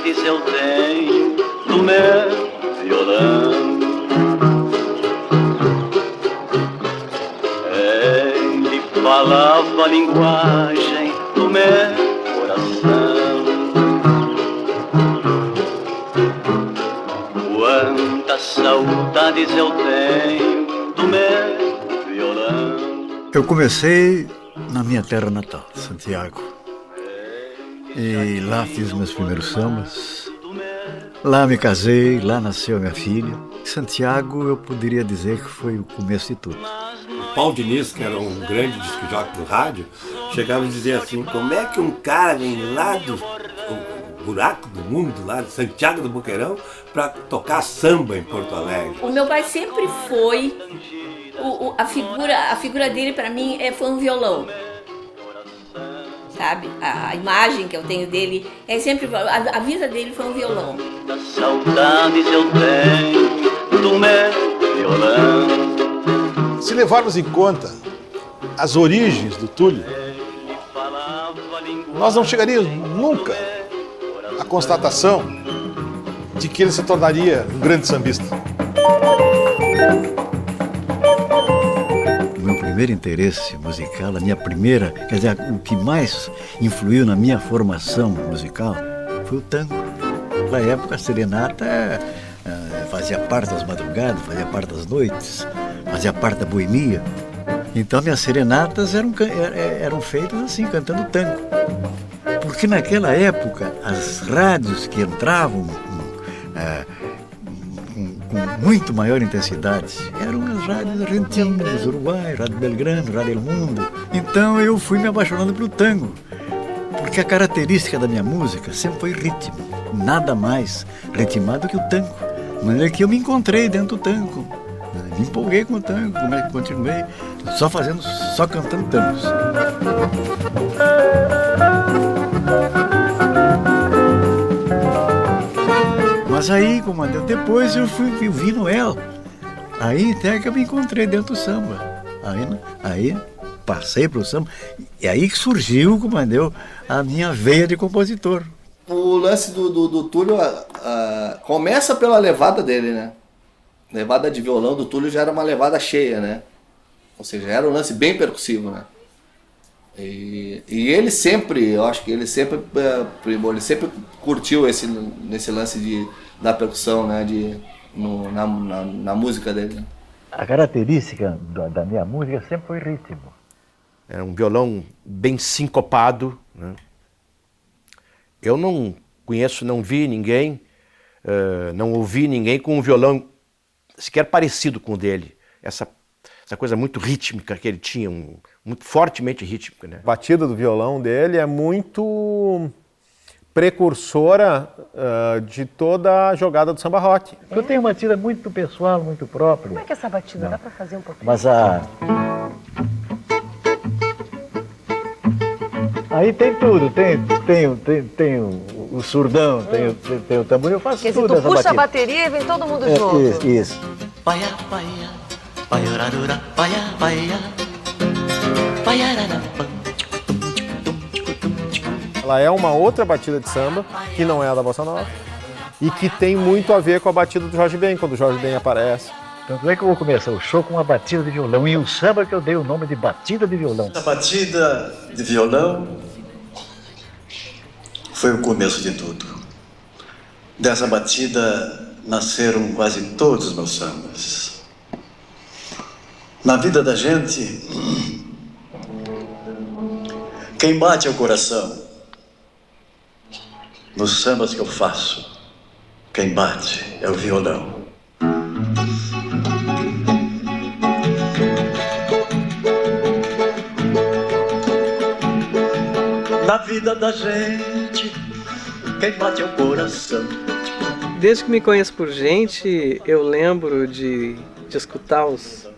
saudades eu tenho do meu violão. Ele falava a linguagem do meu coração. Quantas saudades eu tenho do meu violão. Eu comecei na minha terra natal, Santiago. E lá fiz meus primeiros sambas. Lá me casei, lá nasceu a minha filha. Santiago, eu poderia dizer que foi o começo de tudo. O Paulo Diniz, que era um grande disc-jockey do rádio, chegava a dizer assim: como é que um cara vem lá do buraco do mundo, lá de Santiago do Boqueirão, para tocar samba em Porto Alegre? O meu pai sempre foi, a figura dele para mim foi um violão. Sabe? A imagem que eu tenho dele é sempre, a vida dele foi um violão. Saudades eu tenho do meu violão. Se levarmos em conta as origens do Túlio, nós não chegaríamos nunca à constatação de que ele se tornaria um grande sambista. O meu primeiro interesse musical, a minha primeira, quer dizer, o que mais influiu na minha formação musical foi o tango. Na época, a serenata fazia parte das madrugadas, fazia parte das noites, fazia parte da boemia. Então, minhas serenatas eram feitas assim, cantando tango. Porque naquela época, as rádios que entravam com muito maior intensidade eram as rádios argentinas, Uruguai, Rádio Belgrano, Rádio El Mundo. Então eu fui me apaixonando pelo tango, porque a característica da minha música sempre foi ritmo, nada mais ritmado que o tango. De maneira que eu me encontrei dentro do tango, me empolguei com o tango, continuei só cantando tangos. Mas aí, comandante, depois eu vi Noel. Aí até que eu me encontrei dentro do samba. Aí passei para o samba. E aí que surgiu, comandante, a minha veia de compositor. O lance do Túlio começa pela levada dele, né? Levada de violão do Túlio já era uma levada cheia, né? Ou seja, era um lance bem percussivo, né? E ele sempre, eu acho que ele sempre curtiu nesse lance da percussão, né, na música dele. Né? A característica da minha música sempre foi ritmo. É um violão bem sincopado, né? Eu não conheço, não vi ninguém, não ouvi ninguém com um violão sequer parecido com o dele. Essa coisa muito rítmica que ele tinha, muito fortemente rítmica, né? A batida do violão dele é muito precursora de toda a jogada do samba rock. Eu tenho uma batida muito pessoal, muito própria. Como é que é essa batida? Não. Dá para fazer um pouquinho? Mas aí tem tudo, tem o surdão, tem o tambor, eu faço tudo essa batida. Puxa a bateria e vem todo mundo junto. Isso. Ela é uma outra batida de samba, que não é a da Bossa Nova, e que tem muito a ver com a batida do Jorge Ben, quando o Jorge Ben aparece. Tanto é que eu vou começar o show com uma batida de violão, e o samba que eu dei o nome de batida de violão. A batida de violão foi o começo de tudo. Dessa batida nasceram quase todos os meus sambas. Na vida da gente, quem bate é o coração. Nos sambas que eu faço, quem bate é o violão. Na vida da gente, quem bate é o coração. Desde que me conheço por gente, eu lembro de escutar os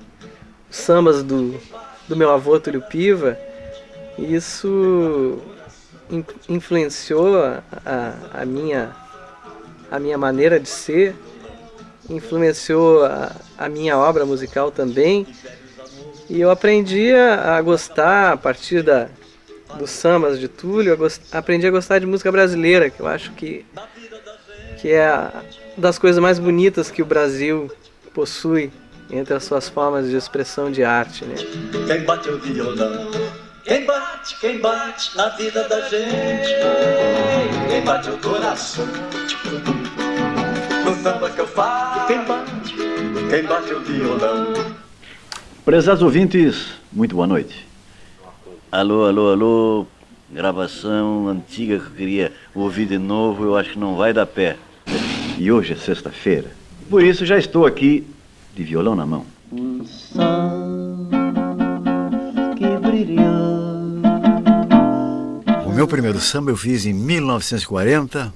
sambas do meu avô Túlio Piva, e isso influenciou a minha maneira de ser, influenciou a minha obra musical também, e eu aprendi a gostar, a partir dos sambas de Túlio, aprendi a gostar de música brasileira, que eu acho que que é das coisas mais bonitas que o Brasil possui entre as suas formas de expressão de arte, né? Quem bate o violão, quem bate na vida da gente, quem bate o coração, no samba que eu faço, quem bate o violão. Prezados ouvintes, muito boa noite. Alô, alô, alô, gravação antiga que eu queria ouvir de novo, eu acho que não vai dar pé. E hoje é sexta-feira, por isso já estou aqui de violão na mão. O sol que brilhou. O meu primeiro samba eu fiz em 1940.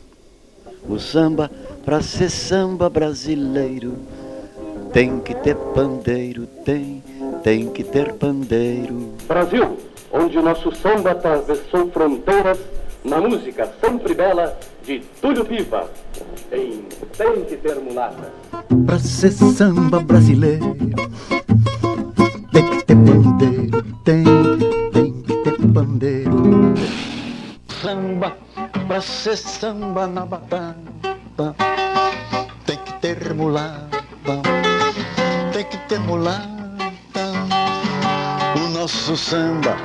O samba, pra ser samba brasileiro, tem que ter pandeiro, tem que ter pandeiro. Brasil, onde nosso samba atravessou fronteiras, na música sempre bela de Túlio Piva, tem que ter mulata. Pra ser samba brasileiro, tem que ter pandeiro, tem que ter pandeiro. Samba, pra ser samba na batata, tem que ter mulata, tem que ter mulata. O nosso samba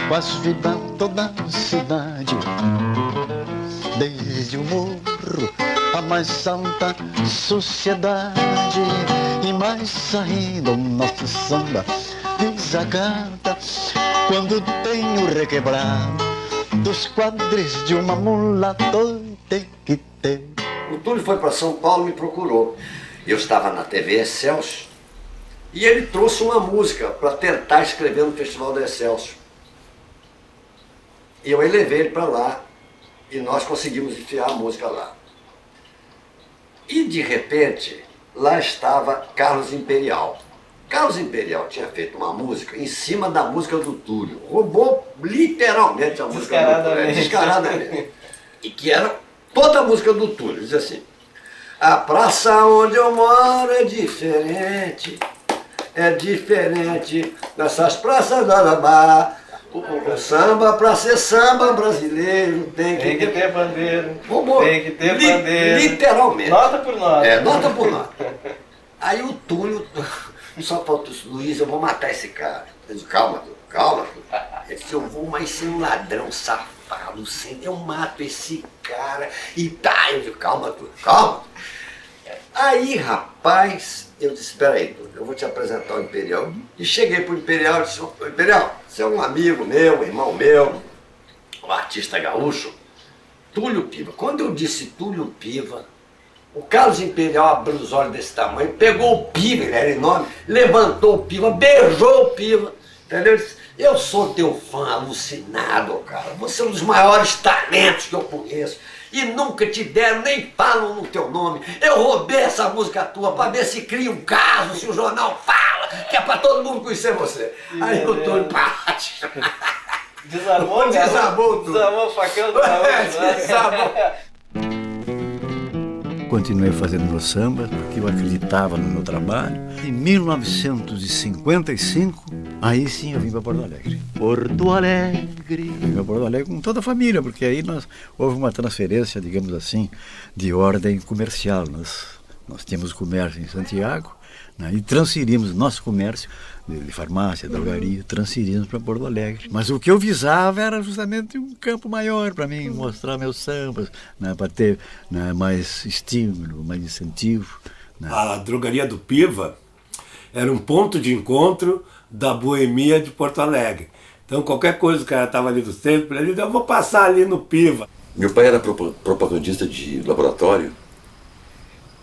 faz vibrar toda a cidade, desde o morro a mais alta sociedade. E mais ainda o nosso samba desagata quando tem o requebrado dos quadris de uma mulata, tem que ter. O Túlio foi para São Paulo e me procurou. Eu estava na TV Excelsior e ele trouxe uma música para tentar escrever no Festival da Excelsior. E eu levei ele para lá e nós conseguimos enfiar a música lá. E de repente, lá estava Carlos Imperial. Carlos Imperial tinha feito uma música em cima da música do Túlio. Roubou literalmente a música do Túlio. Descaradamente. E que era toda a música do Túlio. Diz assim: a praça onde eu moro é diferente dessas praças da Alabá. O samba, pra ser samba brasileiro, tem que ter bandeiro. Tem que ter bandeiro. Literalmente. Nota por nota. Nota por nota. Aí o Túlio, só falta o Luiz, eu vou matar esse cara. Eu disse: calma, Túlio. Ele disse: eu vou, mas ser um ladrão safado, eu mato esse cara. E tá, eu disse: calma, Túlio. Aí, rapaz, eu disse: espera aí, Túlio, eu vou te apresentar o Imperial. E cheguei pro Imperial e disse: Imperial, você é um amigo meu, um irmão meu, um artista gaúcho, Túlio Piva. Quando eu disse Túlio Piva, o Carlos Imperial abriu os olhos desse tamanho, pegou o Piva, ele era enorme, levantou o Piva, beijou o Piva, entendeu? Ele disse: eu sou teu fã alucinado, cara, você é um dos maiores talentos que eu conheço. E nunca te deram, nem falam no teu nome. Eu roubei essa música tua pra ver se cria um caso, se o jornal fala, que é pra todo mundo conhecer você. Aí o Túlio bate. Desarmou, né? Desarmou tudo. Desarmou o facão do gaúcho. Desarmou. Continuei fazendo meu samba, porque eu acreditava no meu trabalho. Em 1955, aí sim eu vim para Porto Alegre. Porto Alegre. Vim para Porto Alegre com toda a família, porque aí houve uma transferência, digamos assim, de ordem comercial. Nós tínhamos comércio em Santiago, né, e transferimos nosso comércio de farmácia, drogaria, transferimos para Porto Alegre. Mas o que eu visava era justamente um campo maior para mim, mostrar meus sambas, né, para ter, né, mais estímulo, mais incentivo. Né. A drogaria do Piva era um ponto de encontro da boemia de Porto Alegre. Então qualquer coisa que o cara estava ali do centro, ele disse: eu vou passar ali no Piva. Meu pai era propagandista de laboratório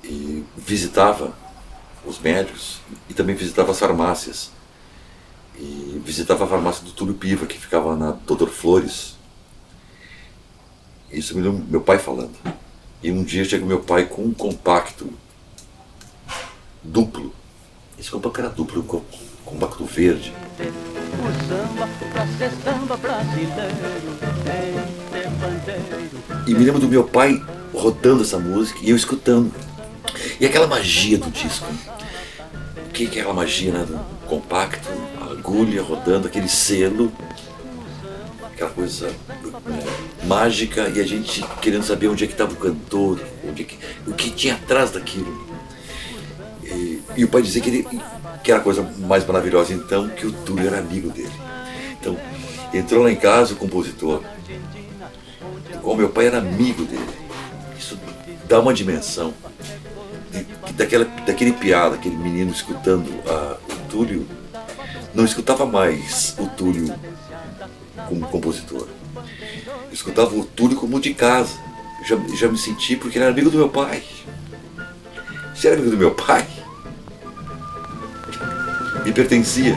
e visitava os médicos e também visitava as farmácias. E visitava a farmácia do Túlio Piva, que ficava na Doutor Flores. Isso me lembro meu pai falando. E um dia chega meu pai com um compacto duplo. Esse compacto era duplo, um compacto verde. O samba, pra ser samba brasileiro, tem que ter bandeiro. E me lembro do meu pai rodando essa música e eu escutando. E aquela magia do disco. O que é aquela magia, né? Do compacto, a agulha rodando, aquele selo aquela coisa mágica, e a gente querendo saber onde é que estava o cantor, o que tinha atrás daquilo. E o pai dizia que era a coisa mais maravilhosa, então, que o Túlio era amigo dele. Então, entrou lá em casa o compositor, como meu pai era amigo dele. Isso dá uma dimensão daquele piada, aquele menino escutando o Túlio, não escutava mais o Túlio como compositor. Eu escutava o Túlio como de casa. Eu já me senti, porque ele era amigo do meu pai. Se era amigo do meu pai, me pertencia.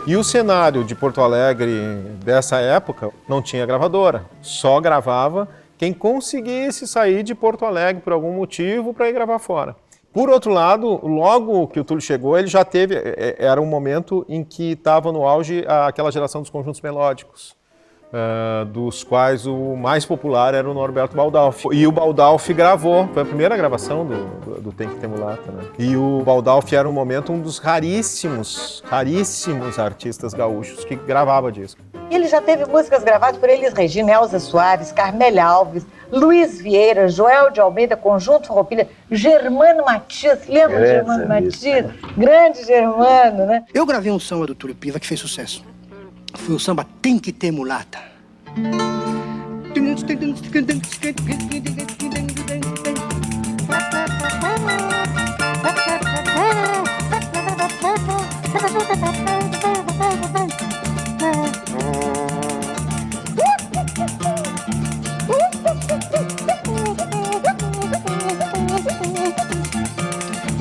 E o cenário de Porto Alegre dessa época não tinha gravadora, só gravava quem conseguisse sair de Porto Alegre por algum motivo para ir gravar fora. Por outro lado, logo que o Túlio chegou, ele já teve, era um momento em que estava no auge aquela geração dos conjuntos melódicos, dos quais o mais popular era o Norberto Baldalfi. E o Baldalfi gravou, foi a primeira gravação do Tem Que Ter Mulata, né? E o Baldalfi era um momento um dos raríssimos artistas gaúchos que gravava disco. E ele já teve músicas gravadas por Elis Regina, Elza Soares, Carmélia Alves, Luiz Vieira, Joel de Almeida, Conjunto Farroupilha, Germano Matias, lembra de Germano Matias? Grande Germano, né? Eu gravei um samba do Túlio Piva que fez sucesso. Foi o samba Tem Que Ter Mulata.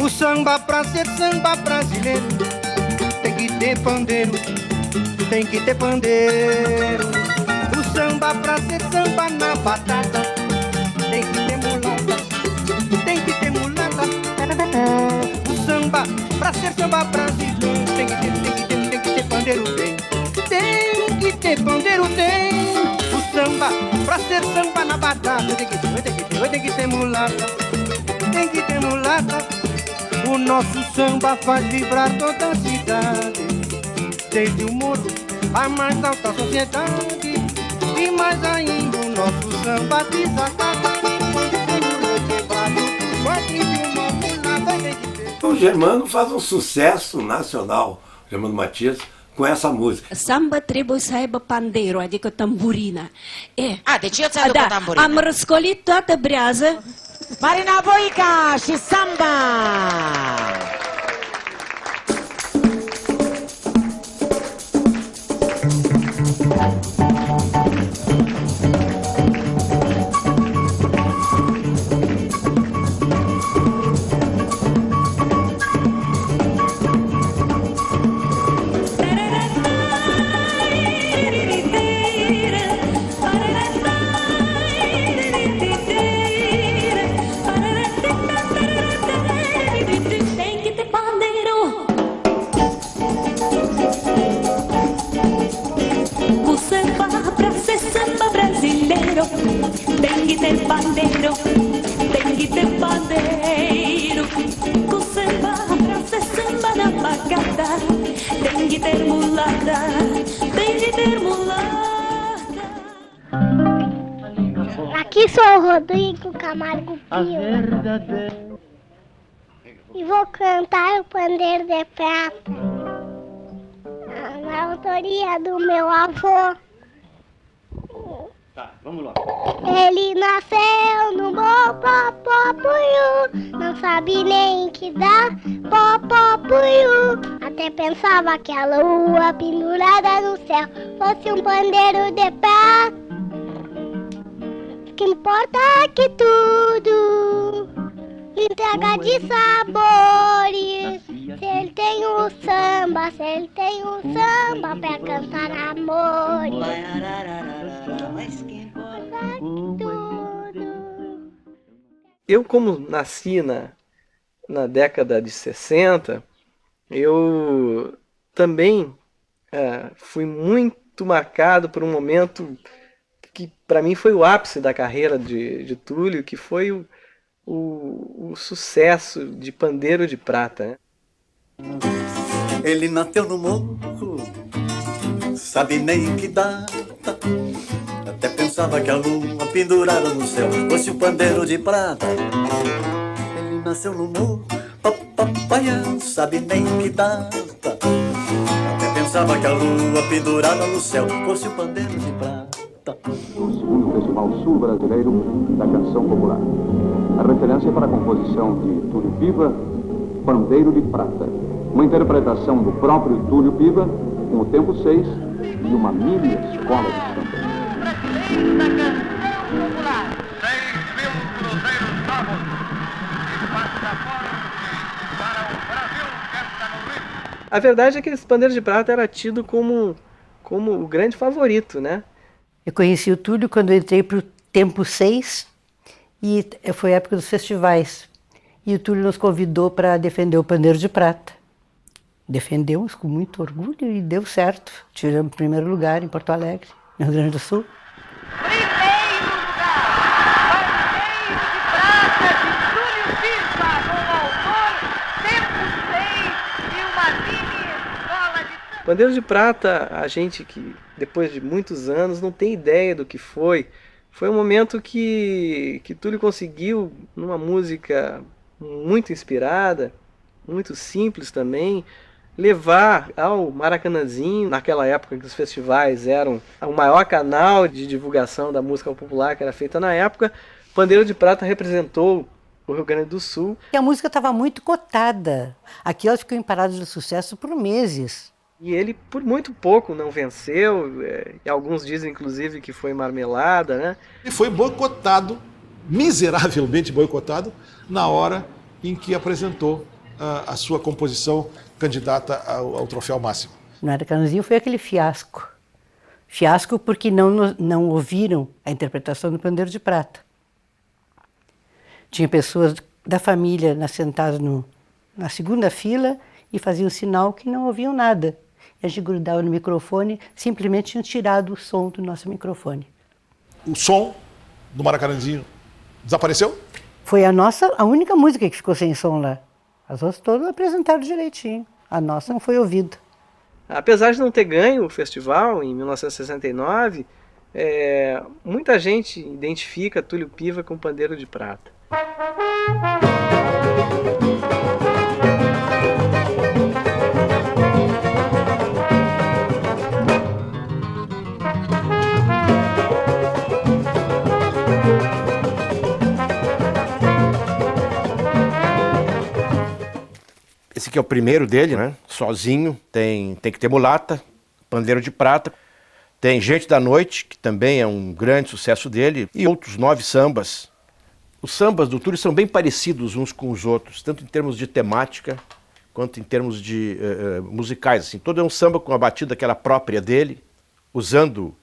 O samba, pra ser samba brasileiro, tem que ter pandeiro, tem que ter pandeiro. O samba, pra ser samba na batata, tem que ter mulata, tem que ter mulata. O samba, pra ser samba brasileiro, tem que ter pandeiro, tem que ter pandeiro, tem. O samba, pra ser samba na batata, tem que ter mulata, tem que ter mulata. O nosso samba faz vibrar toda a cidade, desde o morro à mais alta sociedade. E mais ainda o nosso samba desacata, quando tem o levado dos quatro de uma mulata. O Germano faz um sucesso nacional, o Germano Matias, com essa música. Samba trebuie să aibă pandeiro, adică tamburina. De ce ți-a aducă tamburina? Am răscolit toată brează. Marina Voica și samba! Tem que ter pandeiro, tem que ter pandeiro. Com samba pra ser samba na pagada, tem que ter mulata, tem que ter mulata. Aqui sou o Rodrigo Camargo Pio e vou cantar o Pandeiro de Prata, na autoria do meu avô. Tá, vamos lá. Ele nasceu no Popopuiú, não sabe nem que dá Popopuiú. Até pensava que a lua pendurada no céu fosse um pandeiro de prata. O que importa é que tudo entrega de sabores. Se ele tem um samba, pra cantar amores. Eu, como nasci na década de 60, eu também fui muito marcado por um momento que para mim foi o ápice da carreira de Túlio, que foi o sucesso de Pandeiro de Prata, né? Ele nasceu no morro, sabe nem que data. Até pensava que a lua pendurada no céu fosse um pandeiro de prata. Ele nasceu no morro, papapaiá, sabe nem que data. Até pensava que a lua pendurada no céu fosse um pandeiro de prata. O segundo Festival Sul Brasileiro da Canção Popular. A referência para a composição de Túlio Piva, Pandeiro de Prata. Uma interpretação do próprio Túlio Piva, com o tempo 6 e uma mini escola de samba. A verdade é que esse Pandeiro de Prata era tido como o grande favorito, né? Eu conheci o Túlio quando eu entrei para o Tempo 6 e foi a época dos festivais. E o Túlio nos convidou para defender o Pandeiro de Prata. Defendemos com muito orgulho e deu certo. Tiramos o primeiro lugar em Porto Alegre, no Rio Grande do Sul. Pandeiro de Prata, a gente que depois de muitos anos não tem ideia do que foi. Foi um momento que Túlio conseguiu, numa música muito inspirada, muito simples também, levar ao Maracanãzinho, naquela época que os festivais eram o maior canal de divulgação da música popular que era feita na época. Pandeiro de Prata representou o Rio Grande do Sul. E a música estava muito cotada. Aqui ela ficou em parada de sucesso por meses. E ele, por muito pouco, não venceu, e alguns dizem, inclusive, que foi marmelada, né? Ele foi boicotado, miseravelmente boicotado, na hora em que apresentou a sua composição candidata ao troféu máximo. No Maracanãzinho foi aquele fiasco. Fiasco porque não ouviram a interpretação do Pandeiro de Prata. Tinha pessoas da família sentadas na segunda fila e faziam sinal que não ouviam nada. A gente grudava no microfone, simplesmente tinham tirado o som do nosso microfone. O som do Maracanãzinho desapareceu? Foi a única música que ficou sem som lá. As outras todas apresentaram direitinho. A nossa não foi ouvida. Apesar de não ter ganho o festival em 1969, muita gente identifica Túlio Piva com Pandeiro de Prata. Esse aqui é o primeiro dele, né? Sozinho, tem que ter mulata, Pandeiro de Prata. Tem Gente da Noite, que também é um grande sucesso dele, e outros 9 sambas. Os sambas do Túlio são bem parecidos uns com os outros, tanto em termos de temática, quanto em termos de musicais. Assim. Todo é um samba com a batida que era própria dele, usando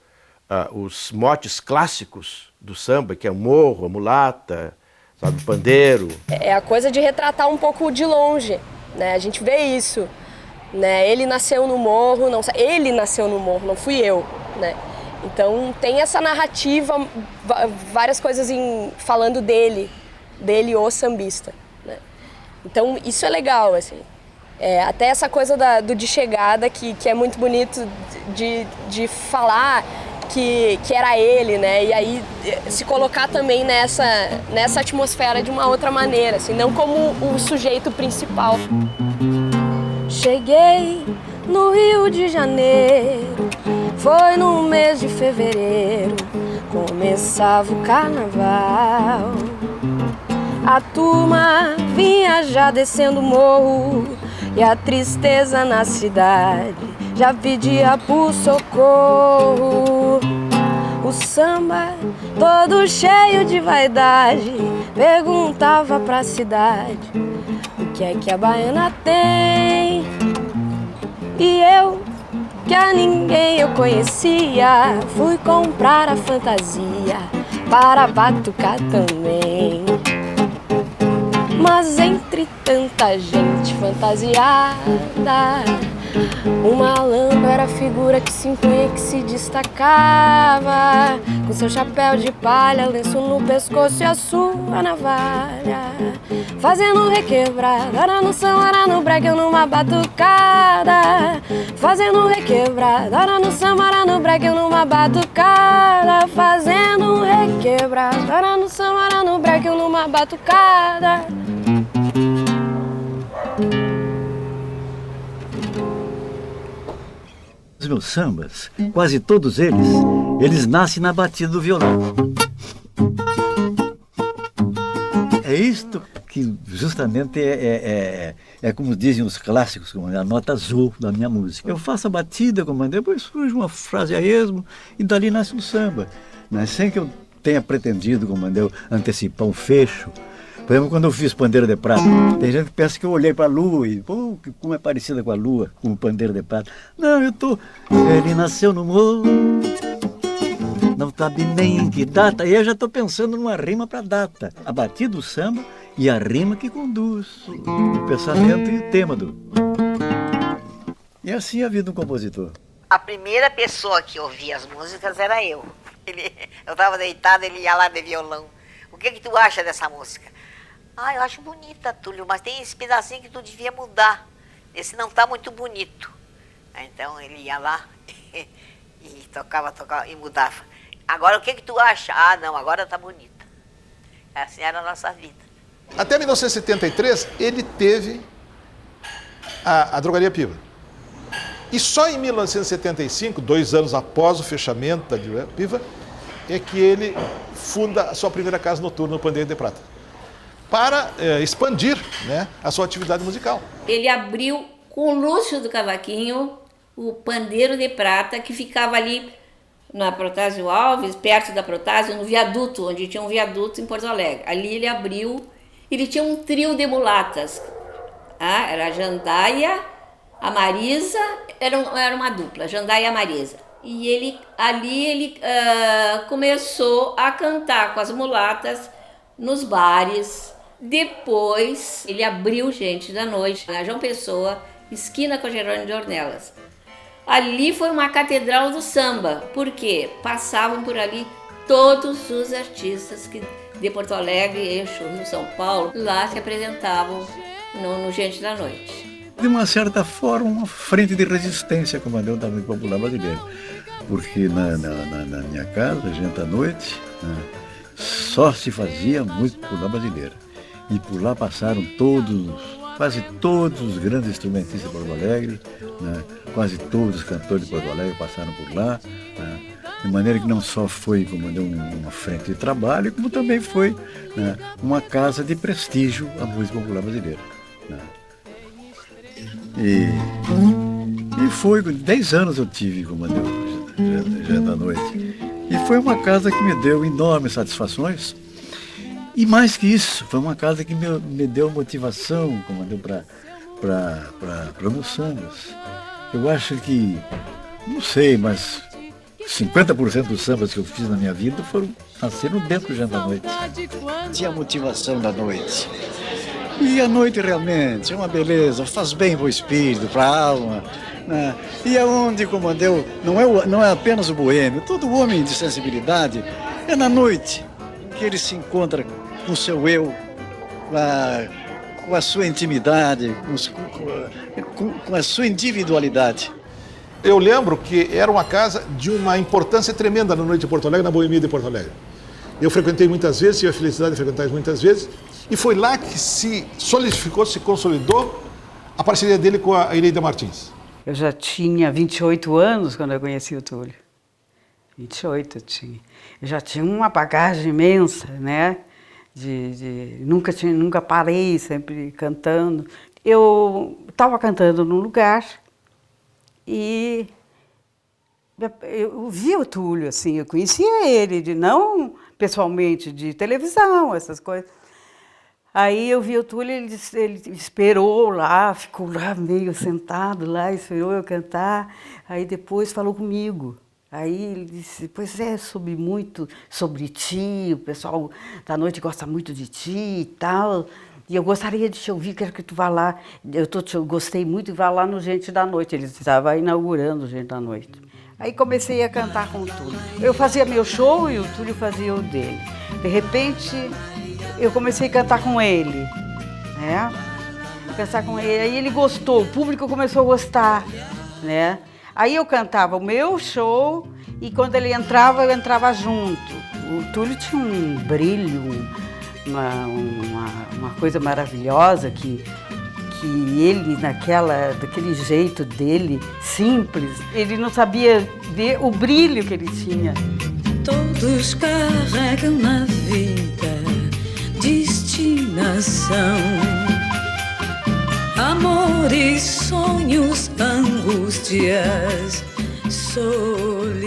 os motes clássicos do samba, que é o morro, a mulata, sabe, o pandeiro. É a coisa de retratar um pouco de longe, né? A gente vê isso, né? Ele nasceu no morro, não fui eu, né? Então tem essa narrativa, várias coisas falando dele o sambista, né? Então isso é legal, assim. Até essa coisa do de chegada que é muito bonito de falar que era ele, né? E aí se colocar também nessa atmosfera de uma outra maneira, assim, não como o sujeito principal. Cheguei no Rio de Janeiro, foi no mês de fevereiro, começava o carnaval. A turma vinha já descendo o morro e a tristeza na cidade já pedia por socorro. O samba, todo cheio de vaidade, perguntava pra cidade o que é que a baiana tem. E eu, que a ninguém eu conhecia, fui comprar a fantasia para batucar também. Mas entre tanta gente fantasiada, uma lâmpada figura que se impunha e que se destacava, com seu chapéu de palha, lenço no pescoço e a sua navalha, fazendo requebrada, era no samba, era no break ou numa batucada, fazendo requebrada, era no samba, era no break ou numa batucada, fazendo requebrada, era no samba, era no break ou numa batucada. Os meus sambas, quase todos eles nascem na batida do violão. É isto que justamente é como dizem os clássicos, a nota azul da minha música. Eu faço a batida, depois surge uma frase a esmo e dali nasce um samba. Mas sem que eu tenha pretendido, antecipar um fecho. Por exemplo, quando eu fiz Pandeiro de Prata, tem gente que pensa que eu olhei para a lua e, pô, como é parecida com a lua, com o Pandeiro de Prata. Não, ele nasceu no morro, não sabe nem em que data, e eu já estou pensando numa rima para data. A batida do samba e a rima que conduz o pensamento e o tema do... E assim a vida do compositor. A primeira pessoa que ouvia as músicas era eu. Eu estava deitado, ele ia lá de violão. O que tu acha dessa música? Eu acho bonita, Túlio, mas tem esse pedacinho que tu devia mudar. Esse não está muito bonito. Então ele ia lá e tocava e mudava. Agora o que tu acha? Não, agora está bonita. Assim era a nossa vida. Até 1973, ele teve a Drogaria Piva. E só em 1975, 2 anos após o fechamento da Drogaria Piva, é que ele funda a sua primeira casa noturna no Pandeiro de Prata, para expandir, né, a sua atividade musical. Ele abriu com o Lúcio do Cavaquinho o Pandeiro de Prata, que ficava ali na Protásio Alves, perto da Protásio, no viaduto, onde tinha um viaduto em Porto Alegre. Ali ele abriu, ele tinha um trio de mulatas. Era a Jandaia, a Marisa, era uma dupla, a Jandaia e a Marisa. E ali ele começou a cantar com as mulatas nos bares. Depois ele abriu Gente da Noite, na João Pessoa, esquina com a Jerônimo de Ornelas. Ali foi uma catedral do samba, porque passavam por ali todos os artistas de Porto Alegre, Eixo, Rio, São Paulo, lá se apresentavam no Gente da Noite. De uma certa forma, uma frente de resistência, como é o da música popular brasileira. Porque na minha casa, Gente da Noite, né, só se fazia música popular brasileira. E por lá passaram quase todos os grandes instrumentistas de Porto Alegre, né, quase todos os cantores de Porto Alegre passaram por lá, né, de maneira que não só foi uma frente de trabalho, como também foi, né, uma casa de prestígio à música popular brasileira. Né. E foi, 10 anos eu tive comandando Gente da Noite. E foi uma casa que me deu enormes satisfações. E mais que isso, foi uma casa que me deu motivação, para meus sambas. Eu acho que, não sei, mas 50% dos sambas que eu fiz na minha vida nasceram dentro do Gente da Noite. Tinha a motivação da noite. E a noite realmente é uma beleza, faz bem para o espírito, para a alma. Né? E aonde, comandeu, não é apenas o boêmio, todo homem de sensibilidade, é na noite que ele se encontra com o seu eu, com a sua intimidade, com a sua individualidade. Eu lembro que era uma casa de uma importância tremenda na noite de Porto Alegre, na Boemia de Porto Alegre. Eu frequentei muitas vezes, tive a felicidade de frequentar muitas vezes, e foi lá que se solidificou, se consolidou a parceria dele com a Ineida Martins. Eu já tinha 28 anos quando eu conheci o Túlio. 28 eu tinha. Eu já tinha uma bagagem imensa, né? Nunca parei, sempre cantando. Eu estava cantando num lugar e eu via o Túlio, assim, eu conhecia ele, não pessoalmente, de televisão, essas coisas. Aí eu vi o Túlio, ele esperou lá, ficou lá meio sentado lá, esperou eu cantar, aí depois falou comigo. Aí ele disse, pois soube muito sobre ti, o pessoal da noite gosta muito de ti e tal. E eu gostaria de te ouvir, quero que tu vá lá. Eu gostei muito de vá lá no Gente da Noite. Eles estavam inaugurando o Gente da Noite. Aí comecei a cantar com o Túlio. Eu fazia meu show e o Túlio fazia o dele. De repente, eu comecei a cantar com ele, né? Cantar com ele. Aí ele gostou, o público começou a gostar, né? Aí eu cantava o meu show e quando ele entrava, eu entrava junto. O Túlio tinha um brilho, uma coisa maravilhosa que ele, daquele jeito dele, simples, ele não sabia ver o brilho que ele tinha. Todos carregam na vida destinação, amores, sonhos, angústias, solidão.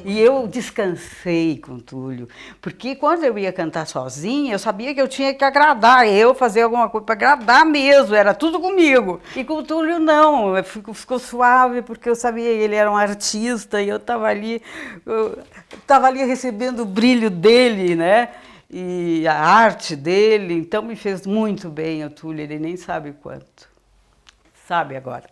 E eu descansei com o Túlio, porque quando eu ia cantar sozinha, eu sabia que eu tinha que agradar, fazer alguma coisa para agradar mesmo, era tudo comigo. E com o Túlio não, ficou suave, porque eu sabia que ele era um artista e eu estava ali recebendo o brilho dele, né? E a arte dele, então me fez muito bem o Túlio, ele nem sabe quanto. Sabe agora.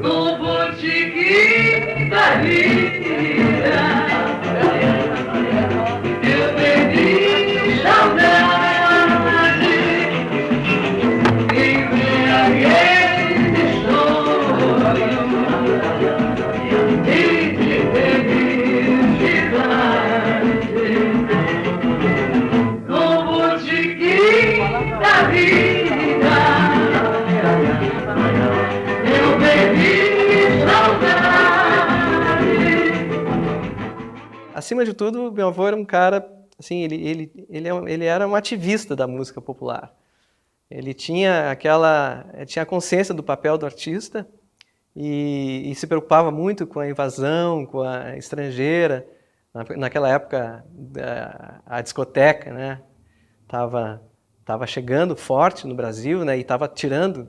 No botiquim da vida eu perdi saudade. Acima de tudo, meu avô era um cara, assim, ele era um ativista da música popular. Ele tinha tinha consciência do papel do artista e se preocupava muito com a invasão, com a estrangeira. Naquela época, a discoteca, né, tava chegando forte no Brasil, né, e estava tirando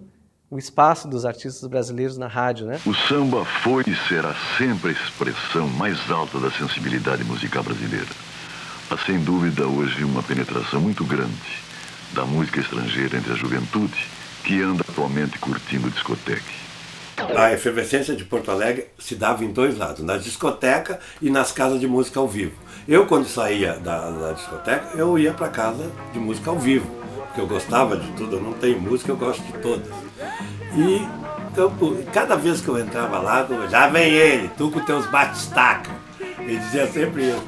o espaço dos artistas brasileiros na rádio, né? O samba foi e será sempre a expressão mais alta da sensibilidade musical brasileira. Há sem dúvida hoje uma penetração muito grande da música estrangeira entre a juventude que anda atualmente curtindo discoteca. A efervescência de Porto Alegre se dava em dois lados, na discoteca e nas casas de música ao vivo. Eu, quando saía da discoteca, eu ia para casa de música ao vivo, porque eu gostava de tudo, eu não tenho música, eu gosto de todas. E então, cada vez que eu entrava lá, já vem ele, tu com teus batistaca. Ele dizia sempre isso.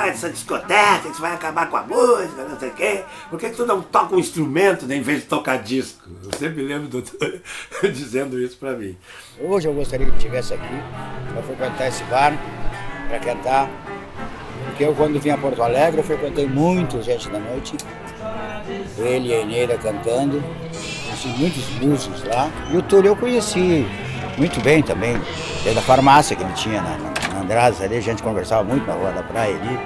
Essa discoteca, isso vai acabar com a música, não sei o quê. Por que tu não toca um instrumento, né, em vez de tocar disco? Eu sempre lembro do doutor dizendo isso pra mim. Hoje eu gostaria que estivesse aqui para frequentar esse bar, para cantar. Porque eu, quando vim a Porto Alegre, eu frequentei muito Gente da Noite. Ele e a Eneida cantando. Conheci muitos músicos lá. E o Túlio eu conheci muito bem também, desde a farmácia que ele tinha na Andradas ali, a gente conversava muito na Rua da Praia ali.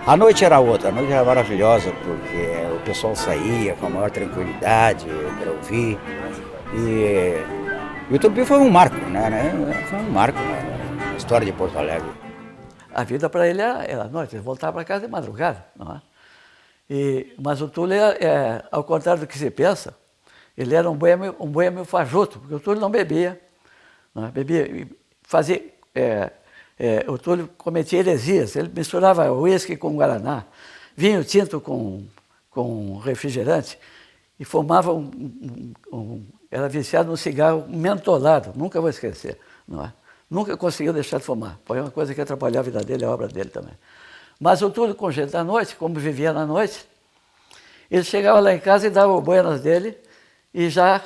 A noite era outra, a noite era maravilhosa, porque o pessoal saía com a maior tranquilidade para ouvir. E o Tupi foi um marco, né? Foi um marco na história de Porto Alegre. A vida para ele era à noite, ele voltava para casa de madrugada, não é? Mas o Túlio, ao contrário do que se pensa, ele era um boêmio fajuto, porque o Túlio não bebia. Fazia... o Túlio cometia heresias, ele misturava uísque com guaraná, vinho tinto com refrigerante e fumava era viciado no cigarro mentolado, nunca vou esquecer, não é? Nunca conseguiu deixar de fumar, foi uma coisa que atrapalhou a vida dele, a obra dele também. Mas o Túlio, com gente da noite, como vivia na noite, ele chegava lá em casa e dava o buenas dele e já...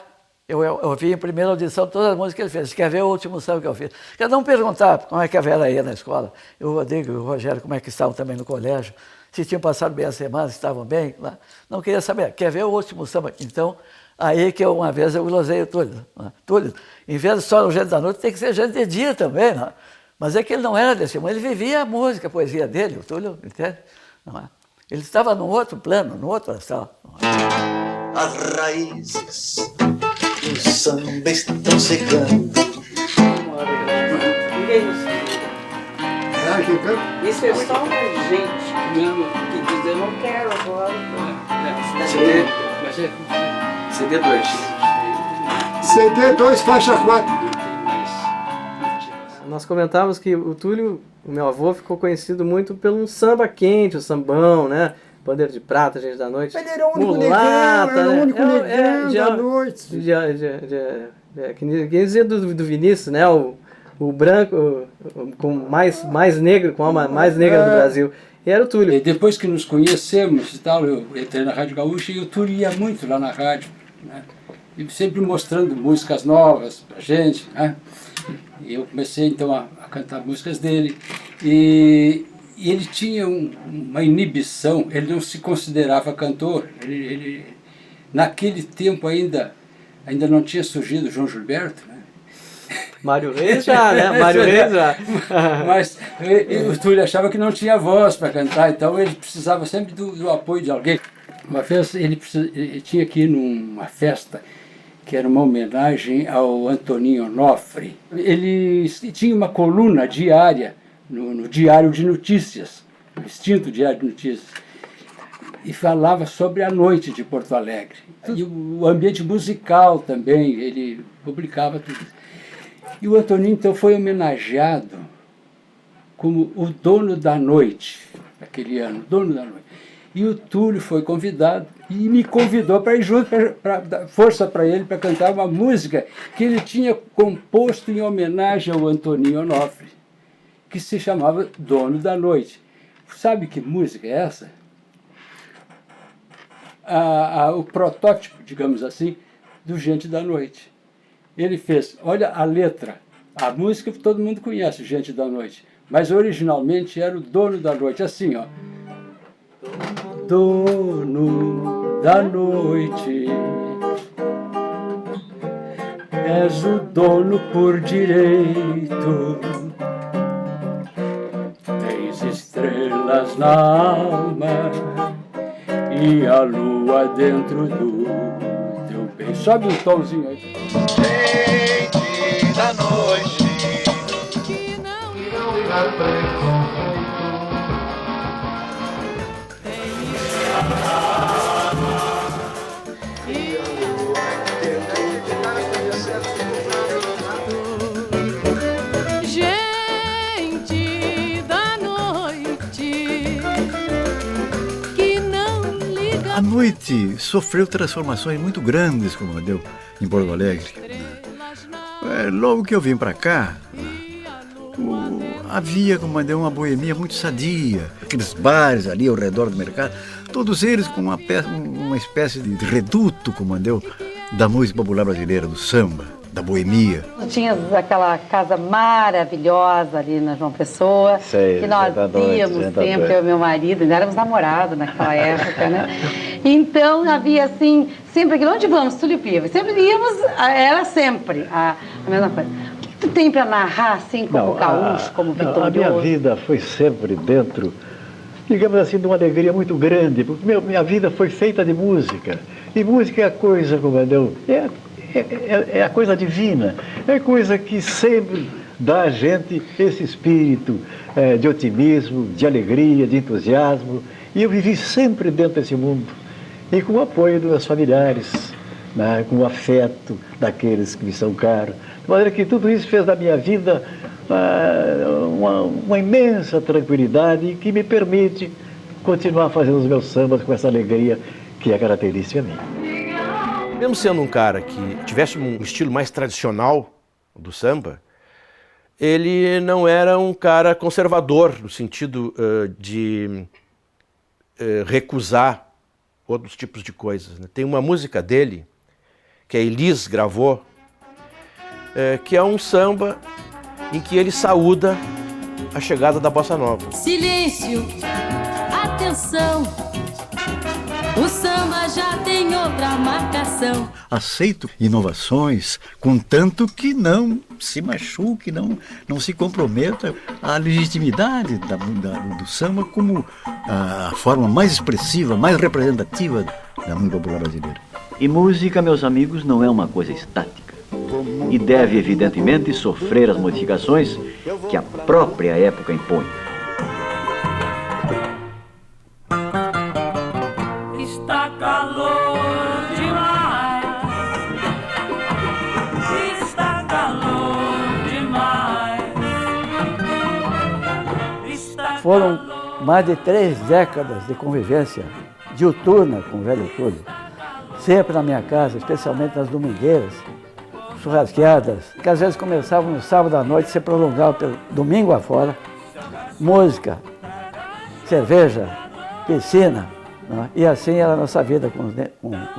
Eu ouvi em primeira audição todas as músicas que ele fez. Quer ver o último samba que eu fiz? Cada um perguntava como é que a Vera ia na escola. O Rodrigo e o Rogério, como é que estavam também no colégio. Se tinham passado bem a semana, se estavam bem. Lá. Não queria saber. Quer ver o último samba? Então, aí que uma vez eu glosei o Túlio. Túlio, em vez de só no Gente da Noite, tem que ser gente de dia também. Não? Mas é que ele não era desse mundo, ele vivia a música, a poesia dele, o Túlio, entende? Não é? Ele estava num outro plano, num outro astral. As raízes do samba estão secando. Isso é só uma gente mesmo que diz, eu não quero agora. CD2. CD2, faixa 4. Nós comentávamos que o Túlio, o meu avô, ficou conhecido muito pelo samba quente, o sambão, né? Pandeiro de prata, gente da noite. Ele era o único mulata, negão, era o único negão da noite. Que dizia do Vinícius, né? O branco com mais negro, com a alma mais negra do Brasil. E era o Túlio. E depois que nos conhecemos e tal, eu entrei na Rádio Gaúcha e o Túlio ia muito lá na rádio, né? E sempre mostrando músicas novas pra gente, né? E eu comecei então a cantar músicas dele. E ele tinha uma inibição, ele não se considerava cantor. Ele naquele tempo ainda não tinha surgido João Gilberto, né? Mário Reis já, né? Mário Reis já. Mas o Túlio achava que não tinha voz para cantar, então ele precisava sempre do apoio de alguém. Uma vez ele tinha que ir numa festa que era uma homenagem ao Antoninho Onofre. Ele tinha uma coluna diária no Diário de Notícias, no extinto Diário de Notícias, e falava sobre a noite de Porto Alegre. E o ambiente musical também, ele publicava tudo. E o Antoninho, então, foi homenageado como o dono da noite, aquele ano, dono da noite. E o Túlio foi convidado e me convidou para ir junto, para dar força para ele, para cantar uma música que ele tinha composto em homenagem ao Antoninho Onofre, que se chamava Dono da Noite. Sabe que música é essa? O protótipo, digamos assim, do Gente da Noite. Ele fez, olha a letra, a música que todo mundo conhece, Gente da Noite, mas originalmente era o Dono da Noite, assim, ó. Dono da noite, és o dono por direito, tens estrelas na alma e a lua dentro do teu peito. Sobe um tomzinho aí. Gente da noite, que não liga preconceito. Gente da noite, que não liga. A noite sofreu transformações muito grandes, como deu em Porto Alegre. Logo que eu vim para cá, havia, como deu, uma boemia muito sadia. Aqueles bares ali ao redor do mercado, todos eles com uma espécie de reduto, como deu, da música popular brasileira, do samba, da boemia. Tinha aquela casa maravilhosa ali na João Pessoa, que nós íamos sempre, eu e meu marido, ainda éramos namorados naquela época, né? Então havia assim, sempre que onde vamos, Túlio Piva, sempre íamos, era sempre a mesma coisa. O que tu tem para narrar assim, como gaúcho, como vitorioso? A minha vida foi sempre dentro, digamos assim, de uma alegria muito grande, porque minha vida foi feita de música. E música é a coisa, como é a coisa divina, é coisa que sempre dá a gente esse espírito de otimismo, de alegria, de entusiasmo. E eu vivi sempre dentro desse mundo, e com o apoio dos meus familiares, né, com o afeto daqueles que me são caros. De maneira que tudo isso fez da minha vida uma imensa tranquilidade que me permite continuar fazendo os meus sambas com essa alegria que é característica minha. Mesmo sendo um cara que tivesse um estilo mais tradicional do samba, ele não era um cara conservador, no sentido de recusar outros tipos de coisas, né? Tem uma música dele, que a Elis gravou, que é um samba em que ele saúda a chegada da Bossa Nova. Silêncio, atenção, o samba já tem outra marcação. Aceito inovações, contanto que não se machuque, não se comprometa a legitimidade do samba como a forma mais expressiva, mais representativa da música popular brasileira. E música, meus amigos, não é uma coisa estática. E deve, evidentemente, sofrer as modificações que a própria época impõe. Está calor demais. Está calor demais. Foram mais de 3 décadas de convivência diuturna com o velho Túlio. Sempre na minha casa, especialmente nas domingueiras, churrasqueadas, que às vezes começavam no sábado à noite e se prolongavam pelo domingo afora. Música, cerveja, piscina, não é? E assim era a nossa vida com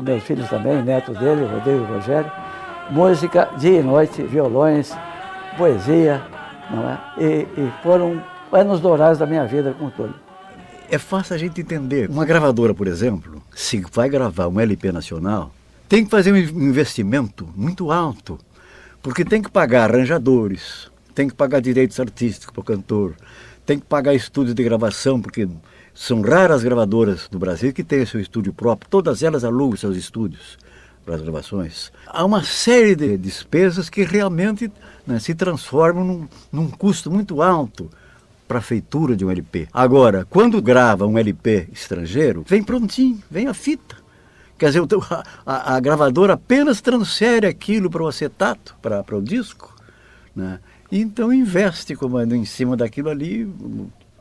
meus filhos também, netos dele, Rodrigo e Rogério. Música dia e noite, violões, poesia, não é? E foram anos dourados da minha vida com o Túlio. É fácil a gente entender. Uma gravadora, por exemplo, se vai gravar um LP nacional, tem que fazer um investimento muito alto, porque tem que pagar arranjadores, tem que pagar direitos artísticos para o cantor, tem que pagar estúdios de gravação, porque são raras as gravadoras do Brasil que têm seu estúdio próprio, todas elas alugam seus estúdios para as gravações. Há uma série de despesas que realmente, né, se transformam num custo muito alto para a feitura de um LP. Agora, quando grava um LP estrangeiro, vem prontinho, vem a fita. Quer dizer, a gravadora apenas transfere aquilo para o acetato, para o disco, né? E então investe em cima daquilo ali,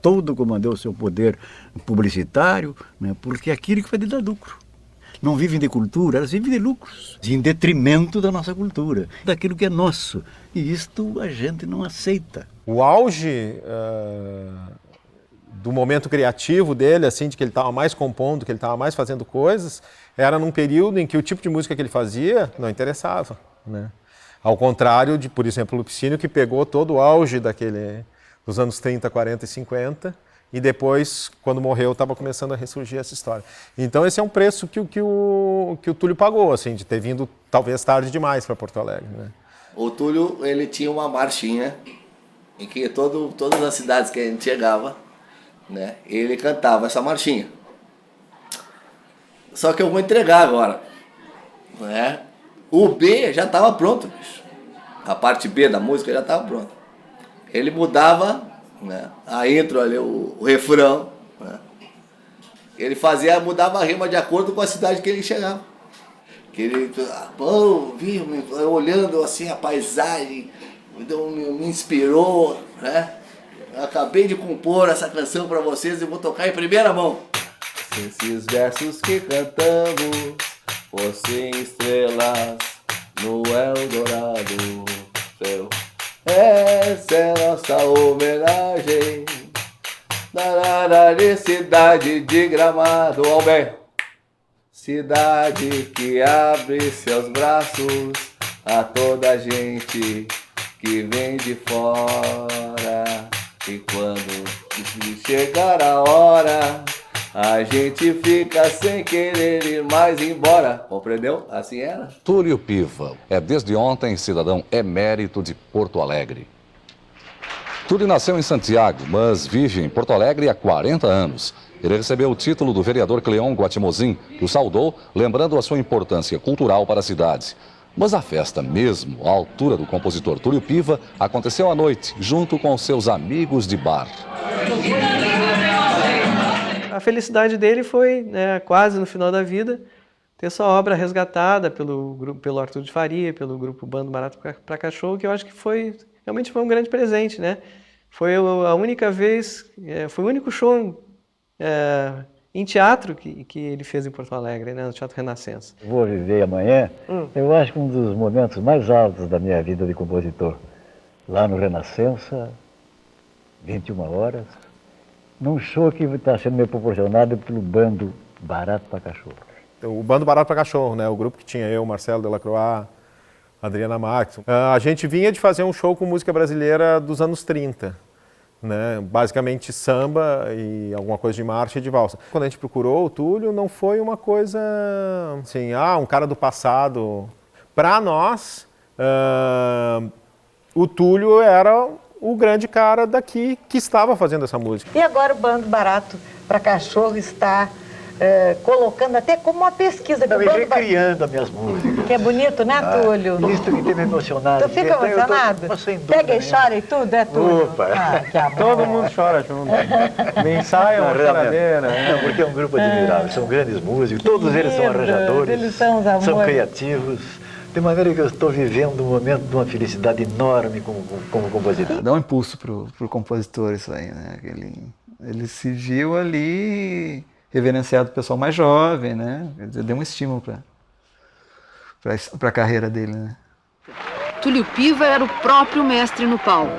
todo comandou o seu poder publicitário, né? Porque é aquilo que vai lhe dar lucro. Não vivem de cultura, elas vivem de lucros, em detrimento da nossa cultura, daquilo que é nosso. E isto a gente não aceita. O auge do momento criativo dele, assim, de que ele estava mais compondo, que ele estava mais fazendo coisas, era num período em que o tipo de música que ele fazia não interessava, né? Ao contrário de, por exemplo, o Lupicínio, que pegou todo o auge dos anos 30, 40 e 50, e depois, quando morreu, estava começando a ressurgir essa história. Então esse é um preço que o Túlio pagou, assim, de ter vindo talvez tarde demais para Porto Alegre, né? O Túlio, ele tinha uma marchinha em que todas as cidades que a gente chegava, né, ele cantava essa marchinha. Só que eu vou entregar agora, né? O B já estava pronto, bicho. A parte B da música já estava pronta. Ele mudava, né, a intro ali, o refrão, né? Ele mudava a rima de acordo com a cidade que ele chegava. Que ele, olhando assim a paisagem, me inspirou, né? Eu acabei de compor essa canção para vocês e vou tocar em primeira mão. Se esses versos que cantamos fossem estrelas no Eldorado, essa é nossa homenagem. De cidade de Gramado, ao bem. Cidade que abre seus braços a toda a gente que vem de fora. E quando chegar a hora, a gente fica sem querer ir mais embora. Compreendeu? Assim era. Túlio Piva é desde ontem cidadão emérito de Porto Alegre. Túlio nasceu em Santiago, mas vive em Porto Alegre há 40 anos. Ele recebeu o título do vereador Cleon Guatimozin, que o saudou, lembrando a sua importância cultural para a cidade. Mas a festa mesmo, à altura do compositor Túlio Piva, aconteceu à noite, junto com seus amigos de bar. A felicidade dele foi, né, quase no final da vida, ter sua obra resgatada pelo Arthur de Faria, pelo grupo Bando Barato pra Cachorro, que eu acho que realmente foi um grande presente, né? Foi a única vez, foi o único show em teatro que ele fez em Porto Alegre, né, no Teatro Renascença. Vou viver amanhã, eu acho que um dos momentos mais altos da minha vida de compositor. Lá no Renascença, 21 horas, num show que está sendo me proporcionado pelo Bando Barato pra Cachorro. O Bando Barato pra Cachorro, né? O grupo que tinha eu, Marcelo Delacroix, Adriana Max. A gente vinha de fazer um show com música brasileira dos anos 30. né? Basicamente samba e alguma coisa de marcha e de valsa. Quando a gente procurou o Túlio, não foi uma coisa assim, um cara do passado. Para nós, o Túlio era o grande cara daqui que estava fazendo essa música. E agora o Bando Barato para Cachorro está colocando até como uma pesquisa. Também recriando as minhas músicas. Que é bonito, né, Túlio? Isso que tem me emocionado. Tu fica emocionado? Pega e chora e tudo, é Túlio? Opa! Que amor. Todo mundo chora junto. Nem ensaia uma choradeira. Não, porque é um grupo admirável, são grandes músicos, todos eles são arranjadores, eles são criativos. De maneira que eu estou vivendo um momento de uma felicidade enorme como compositor. Dá um impulso pro compositor isso aí, né? Ele se viu ali reverenciado pelo pessoal mais jovem, né? Quer dizer, deu um estímulo para a carreira dele, né? Túlio Piva era o próprio mestre no palco.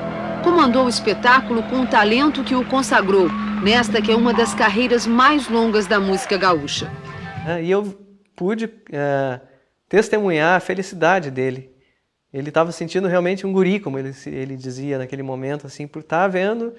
Comandou o espetáculo com um talento que o consagrou, nesta que é uma das carreiras mais longas da música gaúcha. E eu pude testemunhar a felicidade dele. Ele estava sentindo realmente um guri, como ele dizia naquele momento, assim, por estar vendo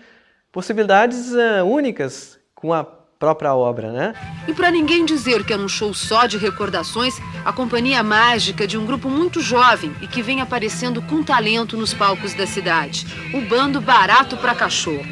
possibilidades únicas com a própria obra, né? E para ninguém dizer que era um show só de recordações, a companhia mágica de um grupo muito jovem e que vem aparecendo com talento nos palcos da cidade, o Bando Barato para Cachorro.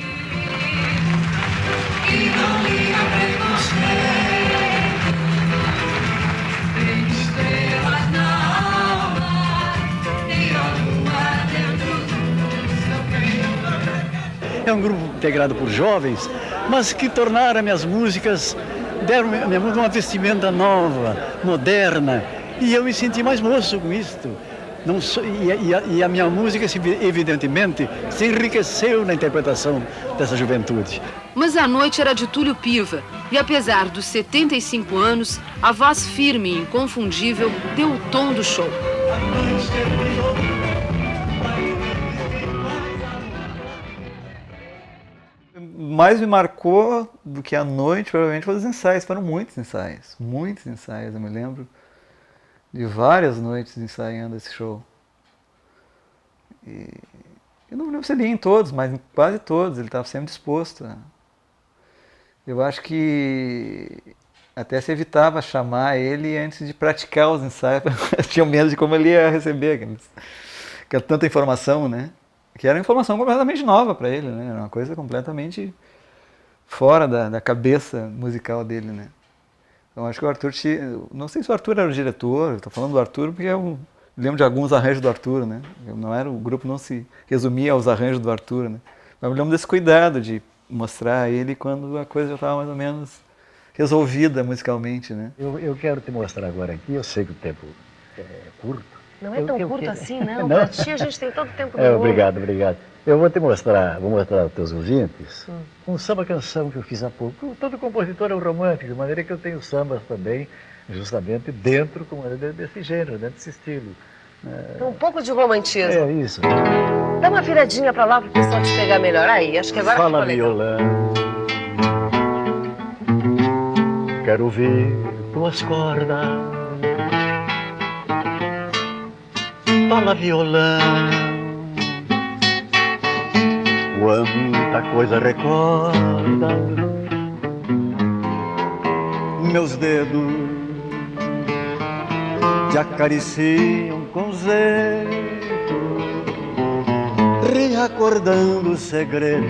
É um grupo integrado por jovens, mas que tornaram minhas músicas, deram a minha música uma vestimenta nova, moderna, e eu me senti mais moço com isto. Não sou, e a minha música, evidentemente, se enriqueceu na interpretação dessa juventude. Mas a noite era de Túlio Piva, e apesar dos 75 anos, a voz firme e inconfundível deu o tom do show. Mais me marcou do que a noite, provavelmente, foram os ensaios. Foram muitos ensaios, eu me lembro de várias noites ensaiando esse show. E eu não lembro se ele ia em todos, mas em quase todos, ele estava sempre disposto. Eu acho que até se evitava chamar ele antes de praticar os ensaios, tinha medo de como ele ia receber, que era tanta informação, né? Que era informação completamente nova para ele, né? Era uma coisa completamente fora da cabeça musical dele, né? Então acho que o Arthur, não sei se o Arthur era o diretor, estou falando do Arthur porque eu lembro de alguns arranjos do Arthur, né? O grupo não se resumia aos arranjos do Arthur, né? Mas eu lembro desse cuidado de mostrar a ele quando a coisa já estava mais ou menos resolvida musicalmente, né? Eu quero te mostrar agora aqui, eu sei que o tempo é curto. Não é tão curto assim, não. Para ti a gente tem todo o tempo do mundo. Obrigado. Eu vou mostrar aos teus ouvintes um samba-canção que eu fiz há pouco. Todo compositor é um romântico, de maneira que eu tenho sambas também, justamente dentro desse gênero, desse estilo. Um pouco de romantismo. É isso. Dá uma viradinha para lá para o pessoal te pegar melhor. Aí, acho que agora ficou Fala legal. violão, quero ouvir tuas cordas. Fala violão, quanta coisa recorda. Meus dedos te acariciam com jeito, reacordando o segredo,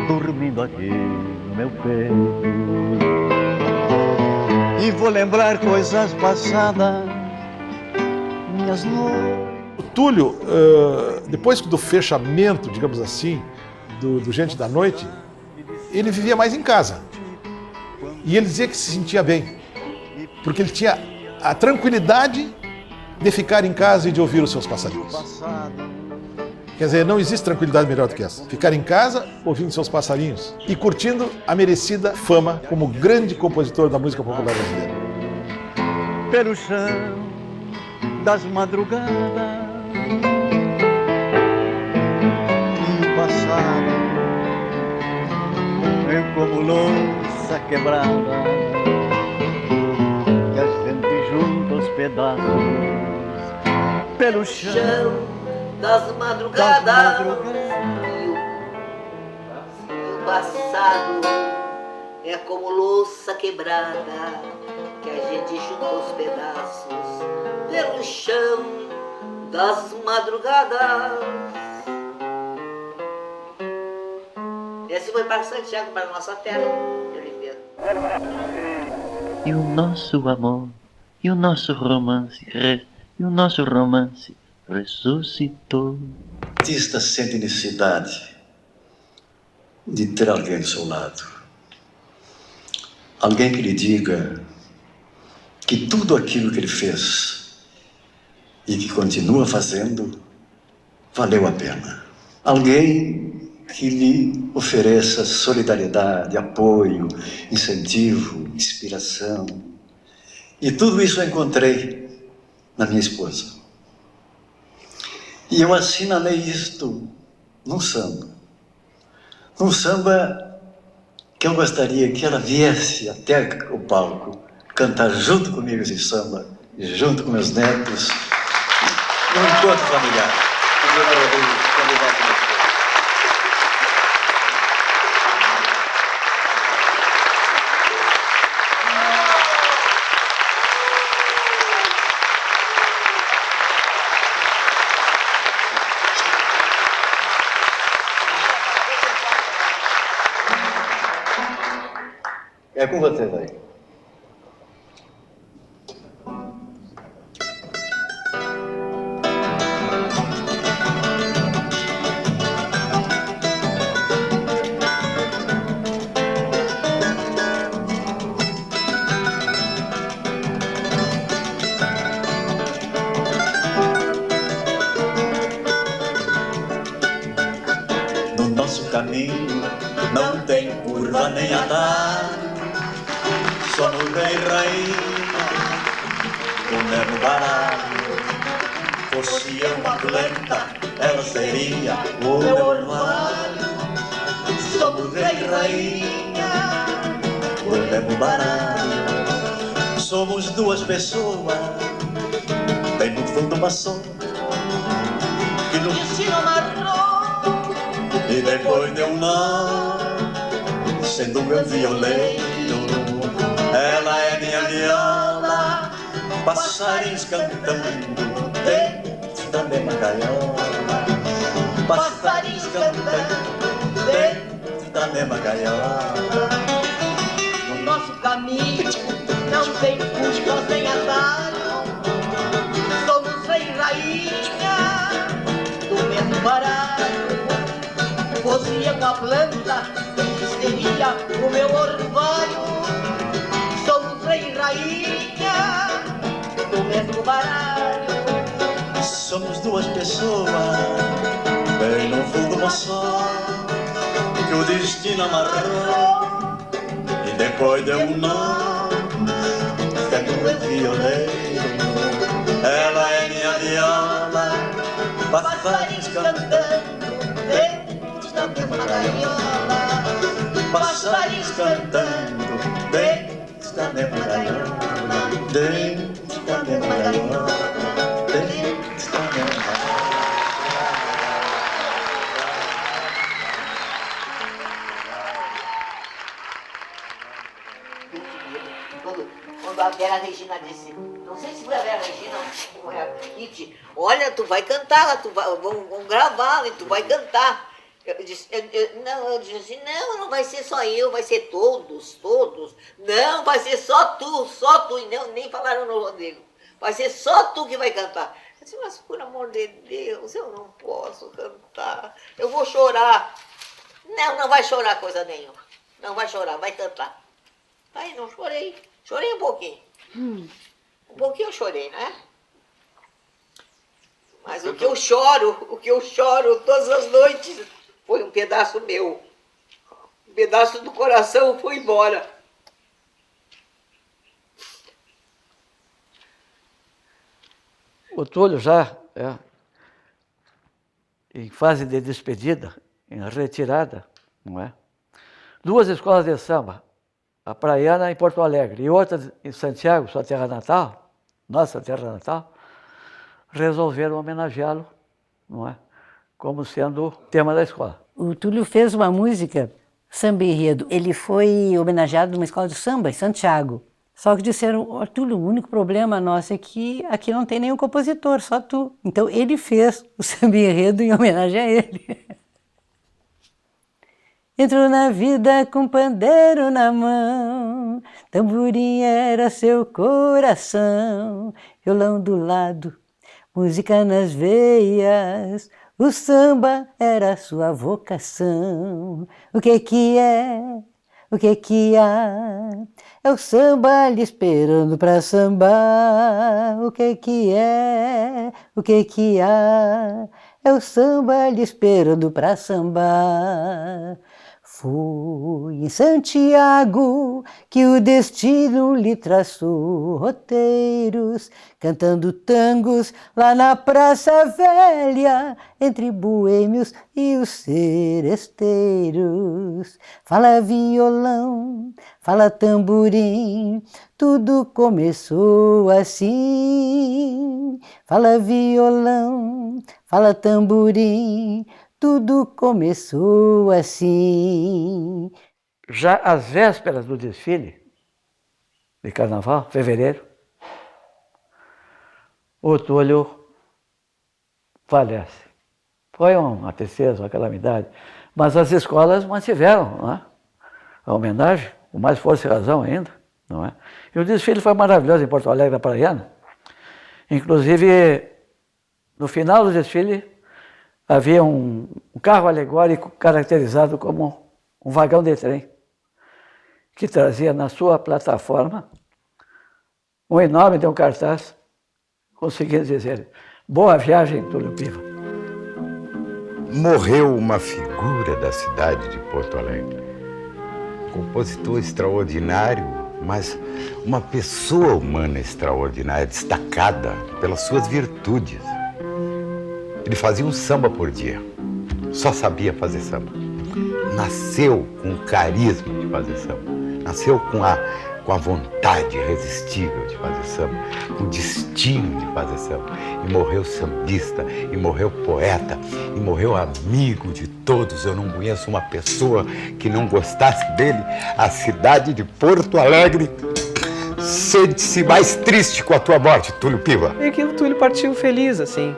dormindo aqui no meu peito. E vou lembrar coisas passadas. O Túlio, depois do fechamento, digamos assim, do Gente da Noite, ele vivia mais em casa. E ele dizia que se sentia bem, porque ele tinha a tranquilidade de ficar em casa e de ouvir os seus passarinhos. Quer dizer, não existe tranquilidade melhor do que essa. Ficar em casa, ouvindo seus passarinhos e curtindo a merecida fama como grande compositor da música popular brasileira. Pelo chão das madrugadas do passado, eu como louça quebrada que a gente junta os pedaços. Pelo chão das madrugadas. E o passado é como louça quebrada que a gente juntou os pedaços pelo chão das madrugadas. Esse foi para Santiago, para a nossa terra de Oliveira. E o nosso amor, e o nosso romance, ressuscitou. O artista sente necessidade de ter alguém do seu lado. Alguém que lhe diga que tudo aquilo que ele fez e que continua fazendo valeu a pena. Alguém que lhe ofereça solidariedade, apoio, incentivo, inspiração. E tudo isso eu encontrei na minha esposa. E eu assinalei isto num samba. Num samba que eu gostaria que ela viesse até o palco cantar junto comigo esse samba, junto com meus netos, num encontro familiar. Eu quero convidar para você. É com vocês aí. No nosso caminho não tem curva nem atalho. Somos rei e rainha, o mesmo baralho. Fosse eu uma planta, ela seria o meu orvalho. Somos rei e rainha, o mesmo baralho. Somos duas pessoas, bem no fundo uma só, que no destino amarrou e depois deu um nó. Sendo meu violeiro, ela é minha viola, passarinhos cantando dentro da mesma gaiola. Passarinhos cantando dentro da mesma gaiola. No nosso caminho não tem curva nem atalho. Somos rei e rainha do mesmo baralho. Fosse eu uma planta, seria o meu orvalho. Somos rei e rainha do mesmo baralho. Somos duas pessoas, bem no fundo uma só, que o destino amarrou e depois deu um nó. Sendo meu violeiro, ela é minha viola, passarinhos cantando dentro da mesma gaiola. Passarinhos cantando dentro da mesma gaiola. Dentro da mesma gaiola. Dentro da mesma gaiola. Quando a Vera Regina disse, não sei se foi a Vera Regina ou foi a Kitty, olha, tu vai cantar, vamos gravar e tu vai cantar. Eu disse assim, não vai ser só eu, vai ser todos. Não, vai ser só tu, e nem falaram no Rodrigo. Vai ser só tu que vai cantar. Eu disse, mas por amor de Deus, eu não posso cantar, eu vou chorar. Não vai chorar coisa nenhuma, não vai chorar, vai cantar. Aí não chorei um pouquinho. Um pouquinho eu chorei, né? Mas o que eu choro todas as noites foi um pedaço meu. Um pedaço do coração foi embora. O Túlio já em fase de despedida, em retirada, não é? Duas escolas de samba, a Praiana em Porto Alegre e outra em Santiago, sua terra natal, nossa terra natal, resolveram homenageá-lo não é? Como sendo o tema da escola. O Túlio fez uma música, Samba Enredo. Ele foi homenageado numa escola de samba em Santiago. Só que disseram, oh, Túlio, o único problema nosso é que aqui não tem nenhum compositor, só tu. Então ele fez o Samba Enredo em homenagem a ele. Entrou na vida com pandeiro na mão, tamborim era seu coração, violão do lado, música nas veias, o samba era sua vocação. O que é? O que há? É o samba lhe esperando pra sambar. O que é? O que há? É o samba lhe esperando pra sambar. Foi em Santiago que o destino lhe traçou roteiros, cantando tangos lá na Praça Velha, entre boêmios e os seresteiros. Fala violão, fala tamborim, tudo começou assim. Fala violão, fala tamborim, tudo começou assim. Já às vésperas do desfile de carnaval, fevereiro, o Túlio falece. Foi uma tristeza, uma calamidade. Mas as escolas mantiveram, não é? A homenagem, com mais força e razão ainda, não é? E o desfile foi maravilhoso em Porto Alegre, da Praiana. Inclusive, no final do desfile, havia um carro alegórico caracterizado como um vagão de trem, que trazia na sua plataforma um enorme de um cartaz, conseguindo dizer, boa viagem, Túlio Piva. Morreu uma figura da cidade de Porto Alegre. Compositor extraordinário, mas uma pessoa humana extraordinária, destacada pelas suas virtudes. Ele fazia um samba por dia, só sabia fazer samba. Nasceu com o carisma de fazer samba, nasceu com a vontade irresistível de fazer samba, com o destino de fazer samba. E morreu sambista, e morreu poeta, e morreu amigo de todos. Eu não conheço uma pessoa que não gostasse dele. A cidade de Porto Alegre sente-se mais triste com a tua morte, Túlio Piva. E que o Túlio partiu feliz, assim.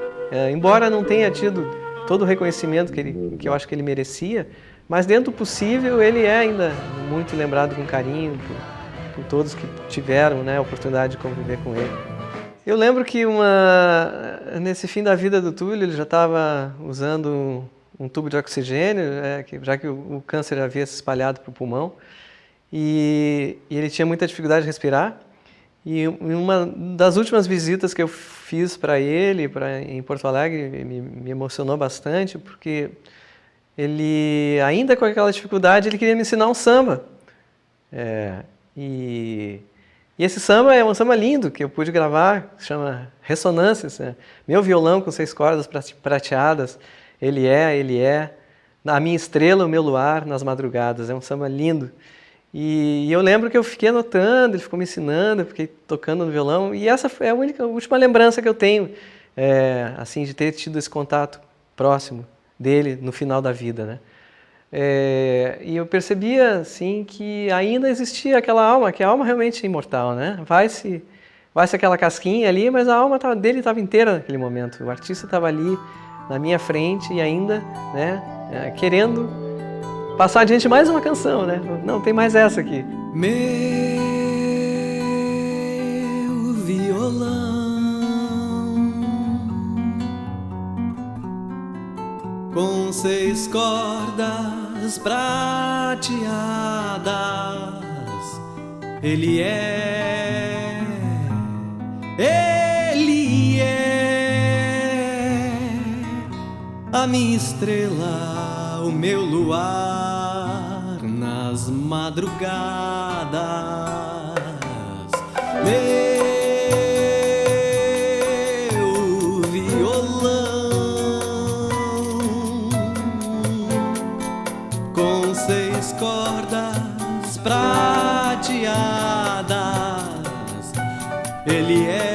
Embora não tenha tido todo o reconhecimento que eu acho que ele merecia, mas dentro do possível ele é ainda muito lembrado com carinho por todos que tiveram, né, a oportunidade de conviver com ele. Eu lembro que nesse fim da vida do Túlio ele já estava usando um tubo de oxigênio, já que o câncer havia se espalhado para o pulmão, e ele tinha muita dificuldade de respirar. E uma das últimas visitas que eu fiz para ele em Porto Alegre me emocionou bastante, porque ele, ainda com aquela dificuldade, ele queria me ensinar um samba. E esse samba é um samba lindo que eu pude gravar, se chama Ressonâncias. Meu violão com 6 cordas prateadas, ele é, a minha estrela, o meu luar nas madrugadas. É um samba lindo. E eu lembro que eu fiquei anotando, ele ficou me ensinando, eu fiquei tocando no violão, e essa é a última lembrança que eu tenho, assim, de ter tido esse contato próximo dele no final da vida, né? E eu percebia, assim, que ainda existia aquela alma, que a alma realmente é imortal, né? Vai-se aquela casquinha ali, mas a alma dele estava inteira naquele momento. O artista estava ali na minha frente e ainda, né, querendo passar adiante mais uma canção, né? Não, tem mais essa aqui. Meu violão com 6 cordas prateadas, ele é a minha estrela, o meu luar nas madrugadas. Meu violão com 6 cordas prateadas, ele é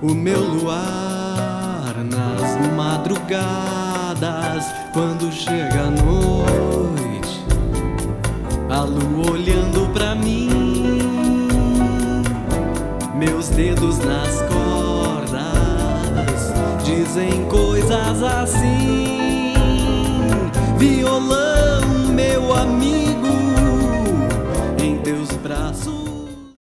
o meu luar nas madrugadas, quando chega a noite, a lua olhando pra mim, meus dedos nas cordas dizem coisas assim. Violão, meu amigo,